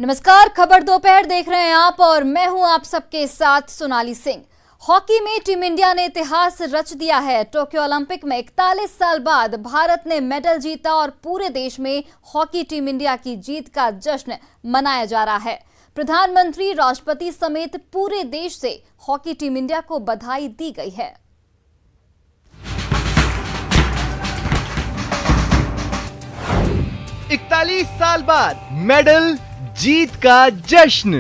नमस्कार, खबर दोपहर देख रहे हैं आप और मैं हूं आप सबके साथ सोनाली सिंह। हॉकी में टीम इंडिया ने इतिहास रच दिया है। टोक्यो ओलंपिक में 41 साल बाद भारत ने मेडल जीता और पूरे देश में हॉकी टीम इंडिया की जीत का जश्न मनाया जा रहा है। प्रधानमंत्री, राष्ट्रपति समेत पूरे देश से हॉकी टीम इंडिया को बधाई दी गई है। इकतालीस साल बाद मेडल जीत का जश्न।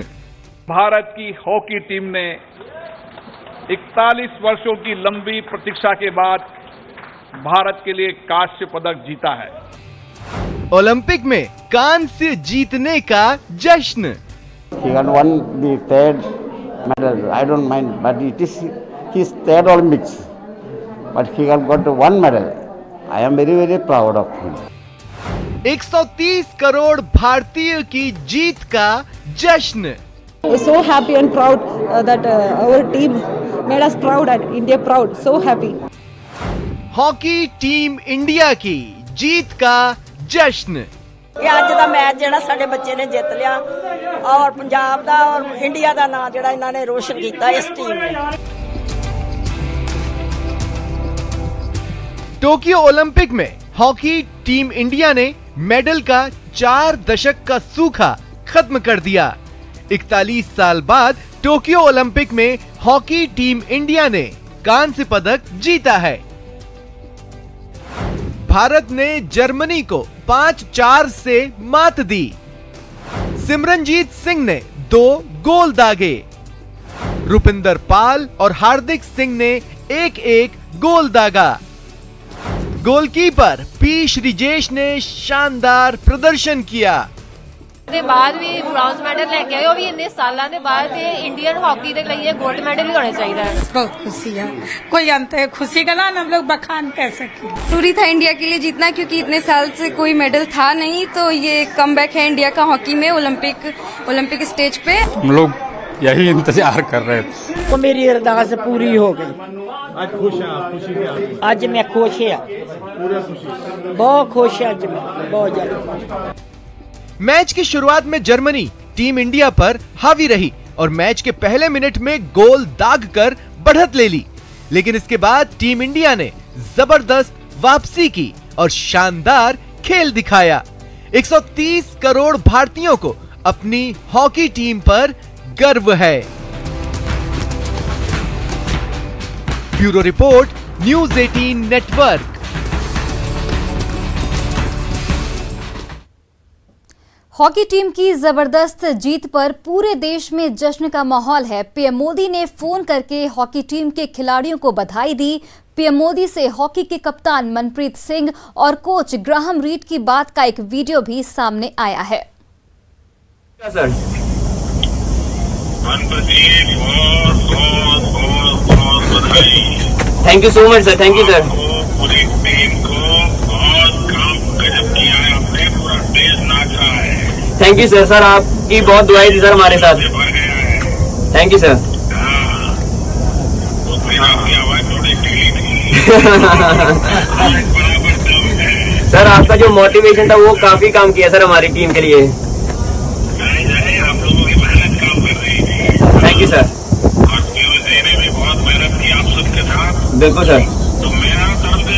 भारत की हॉकी टीम ने 41 वर्षों की लंबी प्रतीक्षा के बाद भारत के लिए कांस्य पदक जीता है। ओलंपिक में कांस्य जीतने का जश्न। He got won the third medal. I don't mind, but it is his third Olympics. But he got one medal. I am very, very proud of him. 130 crore भारतीय की जीत का जश्न। We're so happy and proud that our team made us proud and India proud. So happy. Hockey team India की जीत का जश्न। ये आज दा मैच जेड़ा साडे बच्चे ने जित लिया और पंजाब दा और इंडिया दा नाम जेड़ा इन्होंने रोशन किया इस टीम ने। टोक्यो ओलंपिक में हॉकी टीम इंडिया ने मेडल का 4 दशक का सूखा खत्म कर दिया। 41 साल बाद टोक्यो ओलंपिक में हॉकी टीम इंडिया ने कांस्य पदक जीता है। भारत ने जर्मनी को 5-4 से मात दी। सिमरनजीत सिंह ने 2 गोल दागे। रुपिंदर पाल और हार्दिक सिंह ने 1-1 गोल दागा। गोलकीपर पी श्रीजेश ने शानदार प्रदर्शन किया। ਦੇ ਬਾਅਦ ਵੀ ਬ੍ਰੌਂਜ਼ ਮੈਡਲ ਲੈ ਕੇ ਆਏ, ਉਹ ਵੀ ਇੰਨੇ ਸਾਲਾਂ ਦੇ ਬਾਅਦ इंडियन हॉकी के लिए गोल्ड मेडल ही होना चाहिए। बहुत खुशी है, कोई अंत है खुशी का ना हम लोग बखान कह सके। जरूरी था इंडिया के लिए जीतना, क्योंकि इतने साल से कोई मेडल था नहीं, तो ये कमबैक है इंडिया का हॉकी में ओलंपिक स्टेज पे। हम लोग यही इंतजार कर रहे थे। तो मेरी अरदास पूरी हो गई। आज खुश हैं? आज मैं खुश है, बहुत खुश है। आज मैं बहुत ज्यादा। मैच की शुरुआत में जर्मनी टीम इंडिया पर हावी रही और मैच के पहले मिनट में गोल दागकर बढ़त ले ली, लेकिन इसके बाद टीम इंडिया ने जबरदस्त वापसी की और शानदार खेल दिखाया। 130 करोड़ भारतीयों को अपनी हॉकी टीम पर गर्व है। Bureau report, news 18 network. Hockey team की जबरदस्त जीत पर पूरे देश में जश्न का माहौल है। पीएम मोदी ने फोन करके हॉकी टीम के खिलाड़ियों को बधाई दी। पीएम मोदी से हॉकी के कप्तान मनप्रीत सिंह और कोच ग्राहम रीड की बात का एक वीडियो भी सामने आया है। Sir thank you so much sir, thank you sir. पूरी टीम को बहुत काम गजब किया है, आपने पूरा देश नाचा है। Thank you sir. सर आपकी बहुत दुआएं थी सर हमारे साथ। Thank you sir. आपकी आवाज थोड़ी ढीली थी। सर आपका जो मोटिवेशन था वो काफी काम किया सर हमारी टीम के लिए। आप लोगों की मेहनत काम कर रही थी। Thank you sir. और पीयूसी ने भी बहुत मेहनत की आप सबके साथ। बिल्कुल सर। तो मेरा तरफ से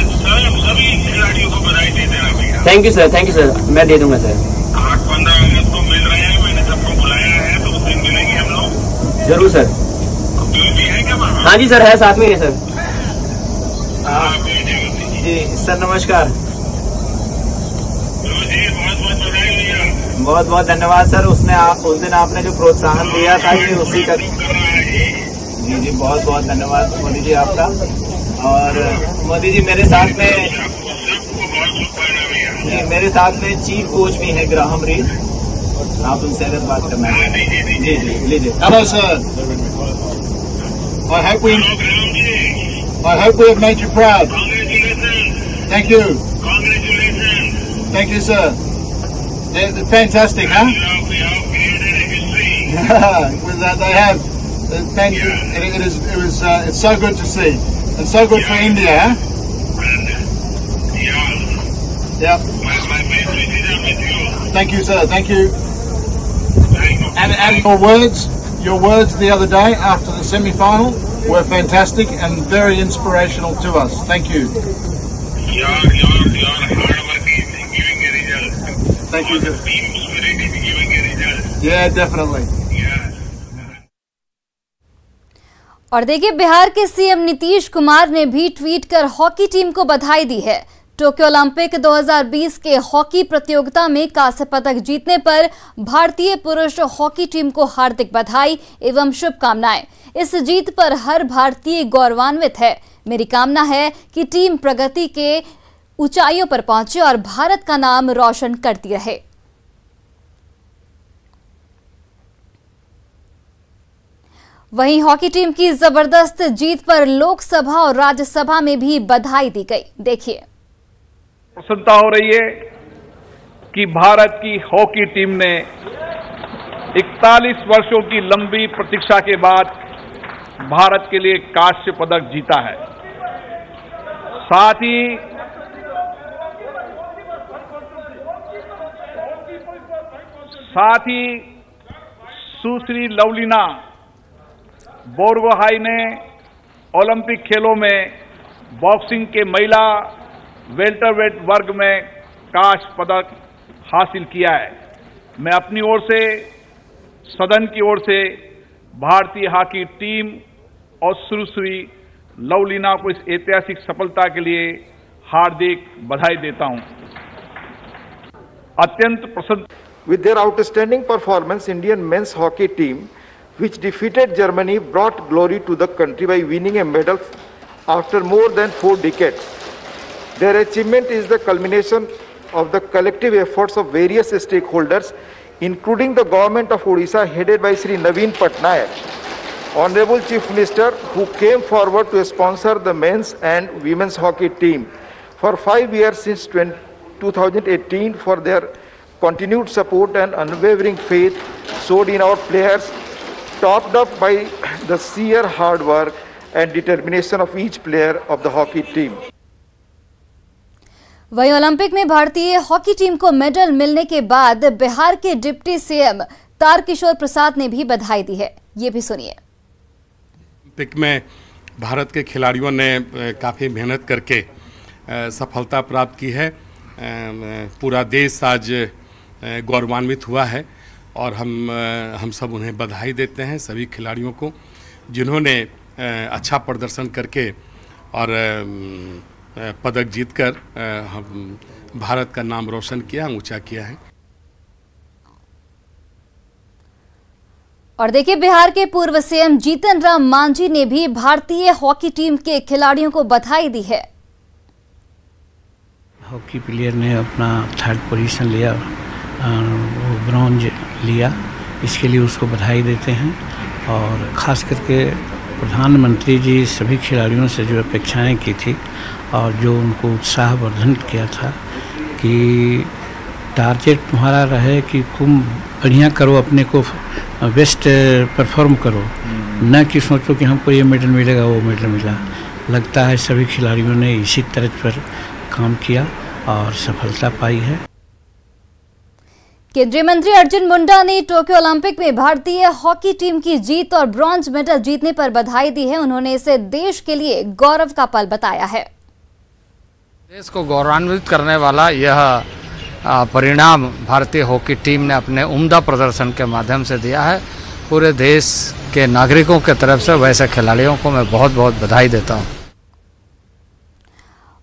सभी खिलाड़ियों को बधाई दे देना भैया। Thank you sir, thank you sir, मैं दे दूंगा सर। 8-15 अगस्त को मिल रहे हैं, मैंने सबको बुलाया है, तो उस दिन मिलेंगे हम लोग। जरूर सर। पीयूसी है क्या? हाँ जी सर, है साथ में है सर। जी सर नमस्कार। बहुत बहुत धन्यवाद सर। उस दिन आपने जो प्रोत्साहन दिया था कि उसी का जी बहुत बहुत धन्यवाद मोदी जी आपका। और मोदी जी मेरे साथ में चीफ कोच भी है ग्राहम रीड, आप उनसे अगर बात करना है। जी जी लीजिए। Hello sir. I hope we have made you proud. Thank you. Thank you sir. They're fantastic, huh? They have. Thank you. It's so good to see. It's so good for India, huh? Yeah. Thank you, sir. Thank you. And your words the other day after the semi-final were fantastic and very inspirational to us. Thank you. Your hard work is giving a result. Thank you. The team spirit is giving a result. Yeah, definitely. और देखिए, बिहार के CM Nitish Kumar ने भी tweet कर hockey team को बधाई दी है। Tokyo Olympic 2020 के हॉकी प्रतियोगिता में कांस्य पदक जीतने पर भारतीय पुरुष हॉकी टीम को हार्दिक बधाई एवं शुभकामनाएं। इस जीत पर हर भारतीय गौरवान्वित है। मेरी कामना है कि टीम प्रगति के ऊंचाइयों पर पहुंचे और भारत का नाम रोशन करती रहे। वहीं हॉकी टीम की जबरदस्त जीत पर लोकसभा और राज्यसभा में भी बधाई दी गई। देखिए, प्रसन्नता हो रही है कि भारत की हॉकी टीम ने 41 वर्षों की लंबी प्रतीक्षा के बाद भारत के लिए कांस्य पदक जीता है। साथ ही सुश्री लवलीना बोरगोहाई ने ओलंपिक खेलों में बॉक्सिंग के महिला वेल्टरवेट वर्ग में कांस्य पदक हासिल किया है। मैं अपनी ओर से, सदन की ओर से भारतीय हॉकी टीम और सुश्री लवलीना को इस ऐतिहासिक सफलता के लिए हार्दिक बधाई देता हूं। अत्यंत प्रसन्न। With their outstanding performance, Indian men's hockey team, which defeated Germany, brought glory to the country by winning a medal after more than 4 decades. Their achievement is the culmination of the collective efforts of various stakeholders, including the government of Odisha headed by Sri Naveen Patnaik, Honorable Chief Minister, who came forward to sponsor the men's and women's hockey team for 5 years since 2018 for their continued support and unwavering faith showed in our players, topped up by the sheer hard work and determination of each player of the hockey team. वहीं Olympic में भारतीय hockey team को medal मिलने के बाद बिहार के deputy CM Tarkishore Prasad ने भी बधाई दी है। ये भी सुनिए। ओलंपिक में भारत के खिलाड़ियों ने काफ़ी मेहनत करके सफलता प्राप्त की है। पूरा देश आज गौरवान्वित हुआ है और हम सब उन्हें बधाई देते हैं, सभी खिलाड़ियों को जिन्होंने अच्छा प्रदर्शन करके और पदक जीतकर भारत का नाम रोशन किया, ऊंचा किया है। और देखिए, बिहार के पूर्व सीएम जीतन राम मांझी ने भी भारतीय हॉकी टीम के खिलाड़ियों को बधाई दी है। हॉकी प्लेयर ने अपना 3rd पोजीशन लिया, वो ब्रॉन्ज लिया, इसके लिए उसको बधाई देते हैं। और ख़ास करके प्रधानमंत्री जी सभी खिलाड़ियों से जो अपेक्षाएं की थी और जो उनको उत्साहवर्धन किया था कि टारगेट तुम्हारा रहे कि तुम बढ़िया करो, अपने को बेस्ट परफॉर्म करो, न कि सोचो कि हमको ये मेडल मिलेगा वो मेडल मिला। लगता है सभी खिलाड़ियों ने इसी तरह पर काम किया और सफलता पाई है। केंद्रीय मंत्री अर्जुन मुंडा ने टोक्यो ओलंपिक में भारतीय हॉकी टीम की जीत और ब्रॉन्ज मेडल जीतने पर बधाई दी है। उन्होंने इसे देश के लिए गौरव का पल बताया है। देश को गौरवान्वित करने वाला यह परिणाम भारतीय हॉकी टीम ने अपने उम्दा प्रदर्शन के माध्यम से दिया है। पूरे देश के नागरिकों के तरफ से वैसे खिलाड़ियों को मैं बहुत बहुत बधाई देता हूँ।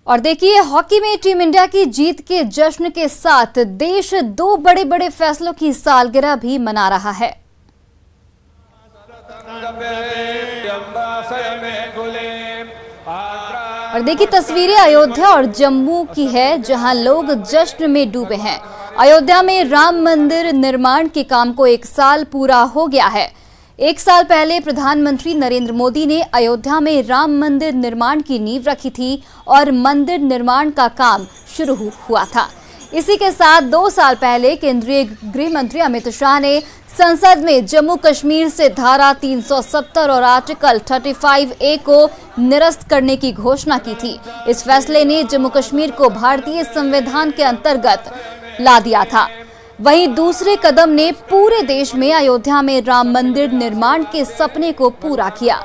और देखिए, हॉकी में टीम इंडिया की जीत के जश्न के साथ देश 2 बड़े बड़े फैसलों की सालगिरह भी मना रहा है। और देखिए, तस्वीरें अयोध्या और जम्मू की है, जहां लोग जश्न में डूबे हैं। अयोध्या में राम मंदिर निर्माण के काम को 1 साल पूरा हो गया है। 1 साल पहले प्रधानमंत्री नरेंद्र मोदी ने अयोध्या में राम मंदिर निर्माण की नींव रखी थी और मंदिर निर्माण का काम शुरू हुआ था। इसी के साथ 2 साल पहले केंद्रीय गृह मंत्री अमित शाह ने संसद में जम्मू कश्मीर से धारा 370 और आर्टिकल 35A को निरस्त करने की घोषणा की थी। इस फैसले ने जम्मू कश्मीर को भारतीय संविधान के अंतर्गत ला दिया था। वहीं दूसरे कदम ने पूरे देश में अयोध्या में राम मंदिर निर्माण के सपने को पूरा किया।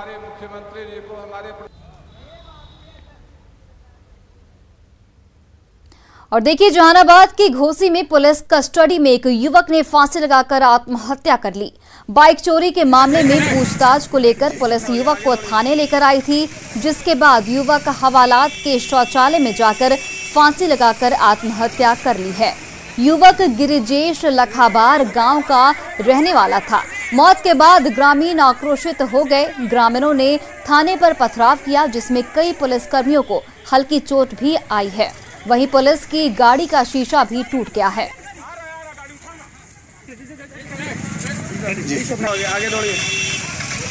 और देखिए, जहानाबाद की घोसी में पुलिस कस्टडी में एक युवक ने फांसी लगाकर आत्महत्या कर ली। बाइक चोरी के मामले में पूछताछ को लेकर पुलिस युवक को थाने लेकर आई थी, जिसके बाद युवक हवालात के शौचालय में जाकर फांसी लगाकर आत्महत्या कर ली है। युवक गिरिजेश लखाबार गांव का रहने वाला था। मौत के बाद ग्रामीण आक्रोशित हो गए। ग्रामीणों ने थाने पर पथराव किया, जिसमें कई पुलिसकर्मियों को हल्की चोट भी आई है। वहीं पुलिस की गाड़ी का शीशा भी टूट गया है।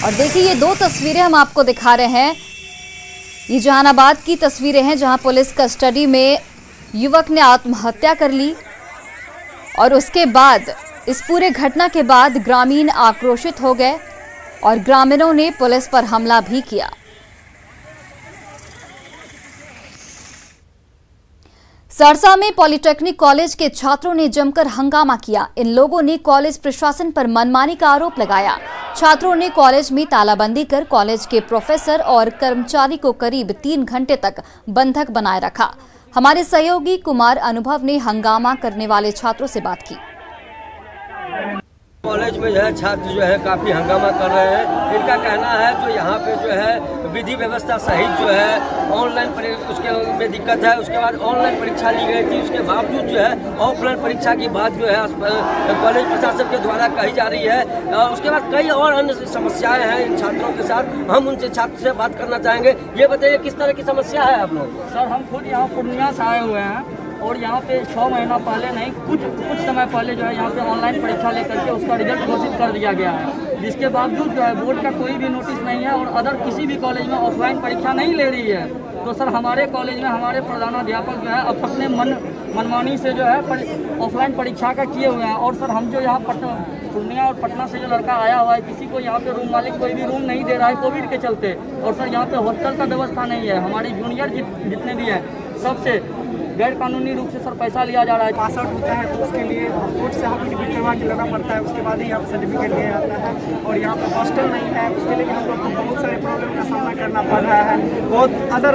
और देखिए, ये दो तस्वीरें हम आपको दिखा रहे हैं। ये जहानाबाद की तस्वीरें हैं, जहां पुलिस कस्टडी में युवक ने आत्महत्या कर ली और उसके बाद इस पूरे घटना के बाद ग्रामीण आक्रोशित हो गए और ग्रामीणों ने पुलिस पर हमला भी किया। सरसा में पॉलिटेक्निक कॉलेज के छात्रों ने जमकर हंगामा किया। इन लोगों ने कॉलेज प्रशासन पर मनमानी का आरोप लगाया। छात्रों ने कॉलेज में तालाबंदी कर कॉलेज के प्रोफेसर और कर्मचारी को करीब 3 घंटे तक बंधक बनाए रखा। हमारे सहयोगी कुमार अनुभव ने हंगामा करने वाले छात्रों से बात की। कॉलेज में जो है छात्र जो है काफ़ी हंगामा कर रहे हैं। इनका कहना है जो यहाँ पे जो है विधि व्यवस्था सहित जो है ऑनलाइन उसके में दिक्कत है। उसके बाद ऑनलाइन परीक्षा ली गई थी, उसके बावजूद जो है ऑफलाइन परीक्षा की बात जो है कॉलेज प्रशासन के द्वारा कही जा रही है। उसके बाद कई और अन्य समस्याएं हैं इन छात्रों के साथ। हम उनसे छात्र से बात करना चाहेंगे। ये बताइए किस तरह की समस्या है आप लोग? सर, हम खुद यहाँ पूर्णिया से आए हुए हैं और यहाँ पे 6 महीना पहले नहीं, कुछ समय पहले जो है यहाँ पे ऑनलाइन परीक्षा लेकर के उसका रिजल्ट घोषित कर दिया गया है, जिसके बावजूद जो है बोर्ड का कोई भी नोटिस नहीं है और अदर किसी भी कॉलेज में ऑफलाइन परीक्षा नहीं ले रही है। तो सर, हमारे कॉलेज में हमारे प्रधानाध्यापक जो है अपने मनमानी से जो है ऑफलाइन परीक्षा का किए हुए हैं। और सर, हम जो यहाँ पूर्णिया और पटना से जो लड़का आया हुआ है, किसी को यहाँ पे रूम मालिक कोई भी रूम नहीं दे रहा है कोविड के चलते। और सर, यहाँ पे हॉस्टल का व्यवस्था नहीं है। हमारी जूनियर जितने भी हैं सबसे गैर कानूनी रूप से सर पैसा लिया जा रहा है। पास आउट होता है तो उसके लिए कोर्ट से एफिडेविट करवा के लाना पड़ता है, उसके बाद ही यहाँ पर सर्टिफिकेट दिया जाता है। और यहाँ पर हॉस्टल नहीं है, उसके लिए हम लोग को बहुत सारे प्रॉब्लम का सामना करना पड़ रहा है। बहुत अदर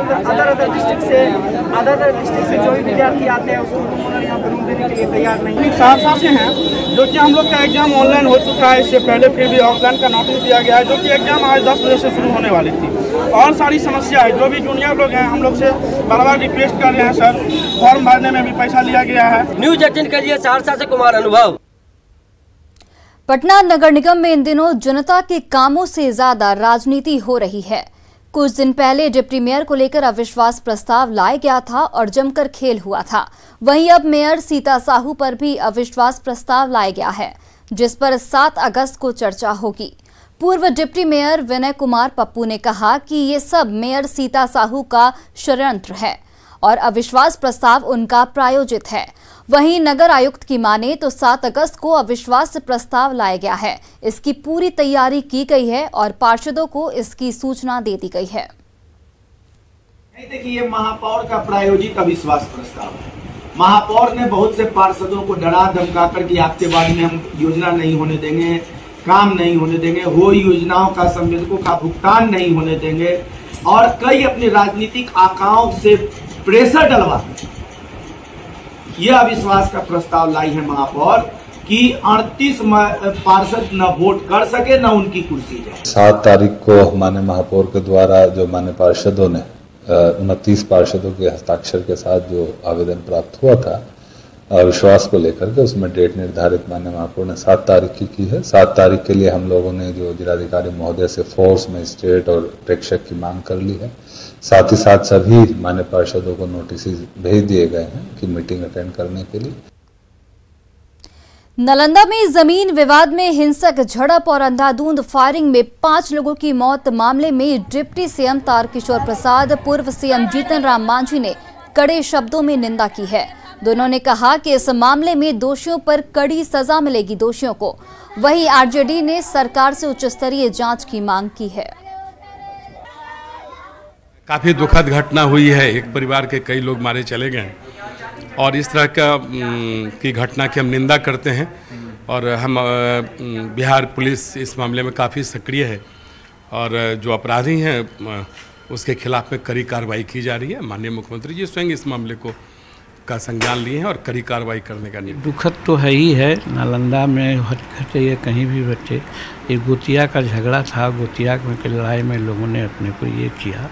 डिस्ट्रिक्ट से जो भी विद्यार्थी आते हैं उसको रूम यहाँ पर रूम देने के लिए तैयार नहीं। सहरसा से हैं, जो कि हम लोग का एग्जाम ऑनलाइन हो चुका है इससे पहले, फिर भी ऑफलाइन का नोटिस दिया गया है, जो कि एग्जाम आज 10 बजे से शुरू होने वाली थी। और सारी समस्या है। जो भी जूनियर लोग हैं हम लोग से बार-बार रिक्वेस्ट कर रहे हैं सर, फॉर्म भरने में भी पैसा लिया गया है। न्यूज 18 के लिए सहरसा से कुमार अनुभव। पटना नगर निगम में इन दिनों जनता के कामों से ज्यादा राजनीति हो रही है। कुछ दिन पहले डिप्टी मेयर को लेकर अविश्वास प्रस्ताव लाया गया था और जमकर खेल हुआ था। वहीं अब मेयर सीता साहू पर भी अविश्वास प्रस्ताव लाया गया है, जिस पर 7 अगस्त को चर्चा होगी। पूर्व डिप्टी मेयर विनय कुमार पप्पू ने कहा कि ये सब मेयर सीता साहू का षड्यंत्र है और अविश्वास प्रस्ताव उनका प्रायोजित है। वहीं नगर आयुक्त की माने तो 7 अगस्त को अविश्वास प्रस्ताव लाया गया है। इसकी पूरी तैयारी की गई है और पार्षदों को इसकी सूचना दे दी गई है। देखिए, ये महापौर का प्रायोजित अविश्वास प्रस्ताव है। महापौर ने बहुत से पार्षदों को डरा धमका कर कि आपके बाद में हम योजना नहीं होने देंगे, काम नहीं होने देंगे, हो योजनाओं का संवेदकों का भुगतान नहीं होने देंगे और कई अपनी राजनीतिक आकाओं से प्रेशर डलवा यह अविश्वास का प्रस्ताव लाई है महापौर कि 38 पार्षद न वोट कर सके न उनकी कुर्सी जाए। 7 तारीख को हमारे महापौर के द्वारा जो मान्य पार्षदों ने 29 पार्षदों के हस्ताक्षर के साथ जो आवेदन प्राप्त हुआ था विश्वास को लेकर के, उसमें डेट निर्धारित माननीय महापौर ने 7 तारीख की है। 7 तारीख के लिए हम लोगों ने जो जिलाधिकारी महोदय से फोर्स मजिस्ट्रेट और प्रेक्षक की मांग कर ली है। साथ ही साथ सभी मान्य पार्षदों को नोटिस भेज दिए गए हैं कि मीटिंग अटेंड करने के लिए। नालंदा में जमीन विवाद में हिंसक झड़प और अंधाधुंध फायरिंग में 5 लोगों की मौत मामले में डिप्टी सीएम तारकिशोर प्रसाद, पूर्व सीएम जीतन राम मांझी ने कड़े शब्दों में निंदा की है। दोनों ने कहा कि इस मामले में दोषियों पर कड़ी सजा मिलेगी दोषियों को। वहीं आरजेडी ने सरकार से उच्च स्तरीय जांच की मांग की है। काफी दुखद घटना हुई है। एक परिवार के कई लोग मारे चले गए और इस तरह की घटना की हम निंदा करते हैं और हम बिहार पुलिस इस मामले में काफ़ी सक्रिय है और जो अपराधी हैं उसके खिलाफ में कड़ी कार्रवाई की जा रही है। माननीय मुख्यमंत्री जी स्वयं इस मामले का संज्ञान लिए हैं और कड़ी कार्रवाई करने का निर्णय। दुखद तो है ही है, नालंदा में घटे या कहीं भी बच्चे, एक गोतिया का झगड़ा था, गोतिया की लड़ाई में लोगों ने अपने को ये किया,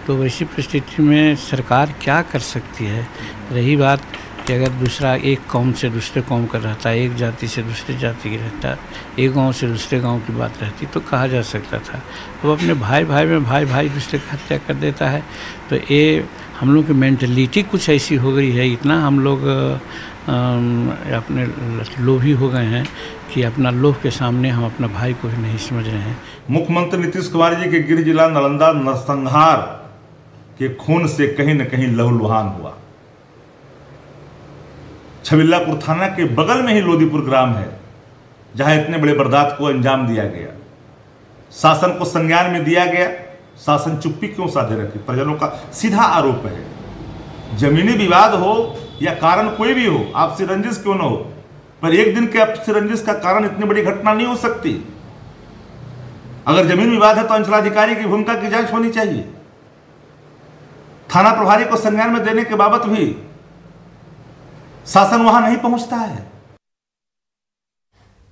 तो वैसी परिस्थिति में सरकार क्या कर सकती है। रही बात कि अगर दूसरा एक कौम से दूसरे कौम का रहता, एक जाति से दूसरी जाति की रहता, एक गांव से दूसरे गांव की बात रहती तो कहा जा सकता था। अब अपने भाई भाई में भाई दूसरे की हत्या कर देता है, तो ये हम लोग की मेंटलिटी कुछ ऐसी हो गई है, इतना हम लोग अपने लोभी हो गए हैं कि अपना लोभ के सामने हम अपना भाई को भी नहीं समझ रहे हैं। मुख्यमंत्री नीतीश कुमार जी के गृह जिला नालंदा नरसंहार के खून से कहीं न कहीं लहूलुहान हुआ। छबिल्लापुर थाना के बगल में ही लोदीपुर ग्राम है जहां इतने बड़े वारदात को अंजाम दिया गया। शासन को संज्ञान में दिया गया, शासन चुप्पी क्यों साधे रखी? परिजनों का सीधा आरोप है, जमीनी विवाद हो या कारण कोई भी हो, आपसी रंजिश क्यों न हो, पर एक दिन के आपसी रंजिश का कारण इतनी बड़ी घटना नहीं हो सकती। अगर जमीन विवाद है तो अंचलाधिकारी की भूमिका की जांच होनी चाहिए। थाना प्रभारी को संज्ञान में देने के बाबत भी शासन वहां नहीं पहुंचता है।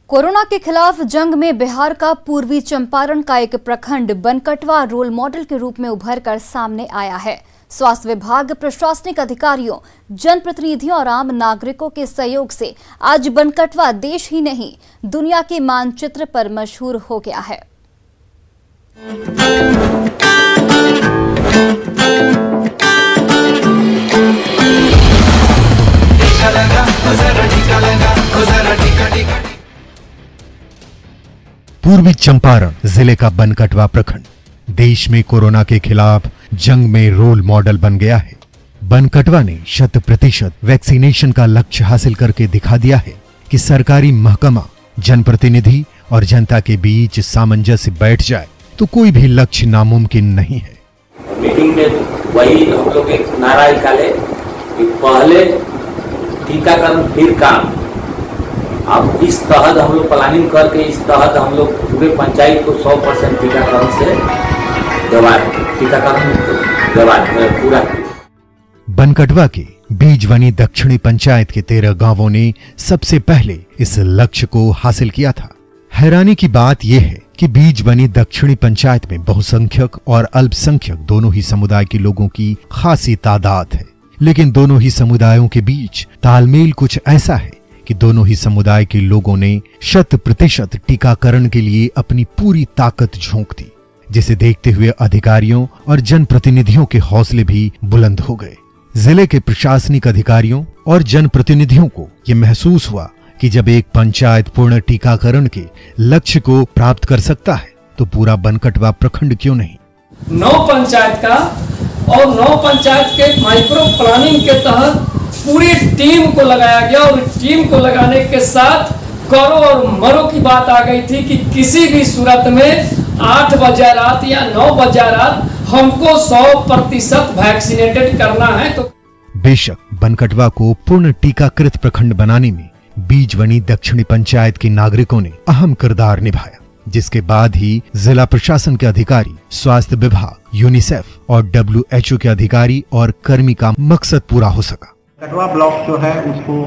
कोरोना के खिलाफ जंग में बिहार का पूर्वी चंपारण का एक प्रखंड बनकटवा रोल मॉडल के रूप में उभर कर सामने आया है। स्वास्थ्य विभाग, प्रशासनिक अधिकारियों, जनप्रतिनिधियों और आम नागरिकों के सहयोग से आज बनकटवा देश ही नहीं दुनिया के मानचित्र पर मशहूर हो गया है। पूर्वी चंपारण जिले का बनकटवा प्रखंड देश में कोरोना के खिलाफ जंग में रोल मॉडल बन गया है। बनकटवा ने 100% वैक्सीनेशन का लक्ष्य हासिल करके दिखा दिया है कि सरकारी महकमा, जनप्रतिनिधि और जनता के बीच सामंजस्य बैठ जाए तो कोई भी लक्ष्य नामुमकिन नहीं है। मीटिंग में वही हम लोग एक नारा निकाले कि पहले टीकाकरण फिर काम। अब इस तहत हम लोग प्लानिंग करके इस तहत हम लोग पूरे पंचायत को 100% टीकाकरण से पूरा। बनकटवा के बीजवनी दक्षिणी पंचायत के 13 गांवों ने सबसे पहले इस लक्ष्य को हासिल किया था। हैरानी की बात यह है कि बीजवनी दक्षिणी पंचायत में बहुसंख्यक और अल्पसंख्यक दोनों ही समुदाय के लोगों की खासी तादाद है, लेकिन दोनों ही समुदायों के बीच तालमेल कुछ ऐसा है कि दोनों ही समुदाय के लोगों ने 100% टीकाकरण के लिए अपनी पूरी ताकत झोंक दी, जिसे देखते हुए अधिकारियों और जनप्रतिनिधियों के हौसले भी बुलंद हो गए। जिले के प्रशासनिक अधिकारियों और जनप्रतिनिधियों को यह महसूस हुआ कि जब एक पंचायत पूर्ण टीकाकरण के लक्ष्य को प्राप्त कर सकता है तो पूरा बनकटवा प्रखंड क्यों नहीं। 9 पंचायत का और 9 पंचायत के माइक्रो प्लानिंग के तहत पूरी टीम को लगाया गया और टीम को लगाने के साथ करो और मरो की बात आ गई थी कि किसी भी सूरत में 8 बजे रात या 9 बजे रात हमको 100% वैक्सीनेटेड करना है। तो बेशक बनकटवा को पूर्ण टीकाकृत प्रखंड बनाने में बीजवनी दक्षिणी पंचायत के नागरिकों ने अहम किरदार निभाया, जिसके बाद ही जिला प्रशासन के अधिकारी, स्वास्थ्य विभाग, यूनिसेफ और WHO के अधिकारी और कर्मी का मकसद पूरा हो सका। कटवा ब्लॉक जो है उसको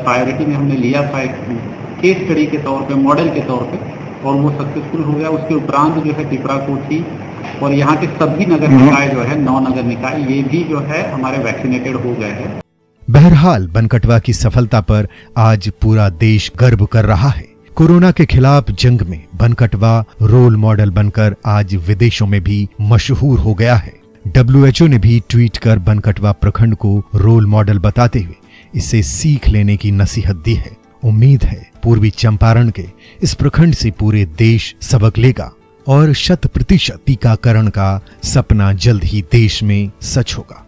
प्रायोरिटी में हमने लिया था, एक केस स्टडी के तौर पे, मॉडल के तौर पे, और वो सक्सेसफुल हो गया। उसके उपरांत जो है पिपराकोठी और यहाँ के सभी नगर निकाय जो है 9 नगर निकाय ये भी जो है हमारे वैक्सीनेटेड हो गए हैं। बहरहाल बनकटवा की सफलता पर आज पूरा देश गर्व कर रहा है। कोरोना के खिलाफ जंग में बनकटवा रोल मॉडल बनकर आज विदेशों में भी मशहूर हो गया है। WHO ने भी ट्वीट कर बनकटवा प्रखंड को रोल मॉडल बताते हुए इसे सीख लेने की नसीहत दी है। उम्मीद है पूर्वी चंपारण के इस प्रखंड से पूरे देश सबक लेगा और 100% टीकाकरण का सपना जल्द ही देश में सच होगा।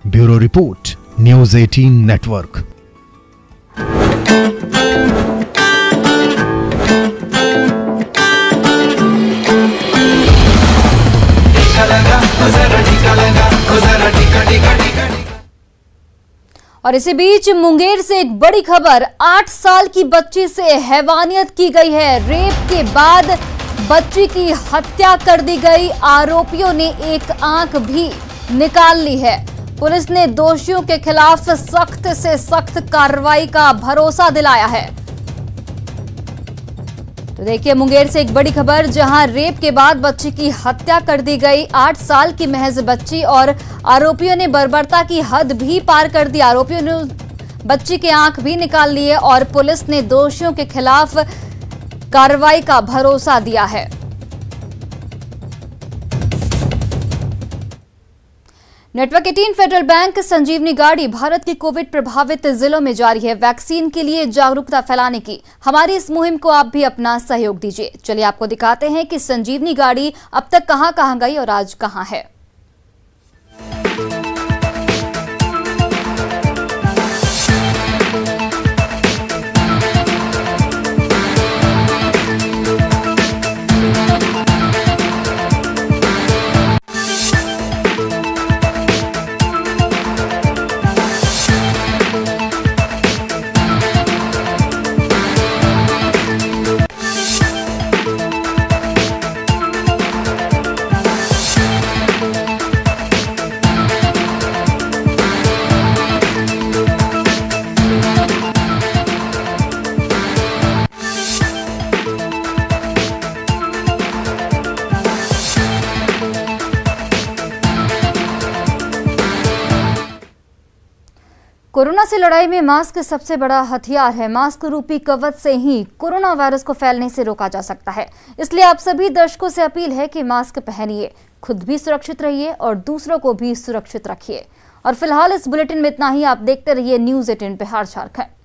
Bureau report, news 18 network. और इसी बीच मुंगेर से एक बड़ी खबर, 8 साल की बच्ची से हैवानियत की गई है। रेप के बाद बच्ची की हत्या कर दी गई। आरोपियों ने एक आंख भी निकाल ली है। पुलिस ने दोषियों के खिलाफ सख्त से सख्त कार्रवाई का भरोसा दिलाया है। तो देखिए मुंगेर से एक बड़ी खबर, जहां रेप के बाद बच्ची की हत्या कर दी गई। 8 साल की महज बच्ची और आरोपियों ने बर्बरता की हद भी पार कर दी। आरोपियों ने बच्ची के आंख भी निकाल लिए और पुलिस ने दोषियों के खिलाफ कार्रवाई का भरोसा दिया है। नेटवर्क 18 फेडरल बैंक संजीवनी गाड़ी भारत की कोविड प्रभावित जिलों में जारी है। वैक्सीन के लिए जागरूकता फैलाने की हमारी इस मुहिम को आप भी अपना सहयोग दीजिए। चलिए आपको दिखाते हैं कि संजीवनी गाड़ी अब तक कहां गई और आज कहां है। कोरोना से लड़ाई में मास्क सबसे बड़ा हथियार है। मास्क रूपी कवच से ही कोरोना वायरस को फैलने से रोका जा सकता है। इसलिए आप सभी दर्शकों से अपील है कि मास्क पहनिए, खुद भी सुरक्षित रहिए और दूसरों को भी सुरक्षित रखिए। और फिलहाल इस बुलेटिन में इतना ही। आप देखते रहिए न्यूज़ 18 बिहार झारखंड।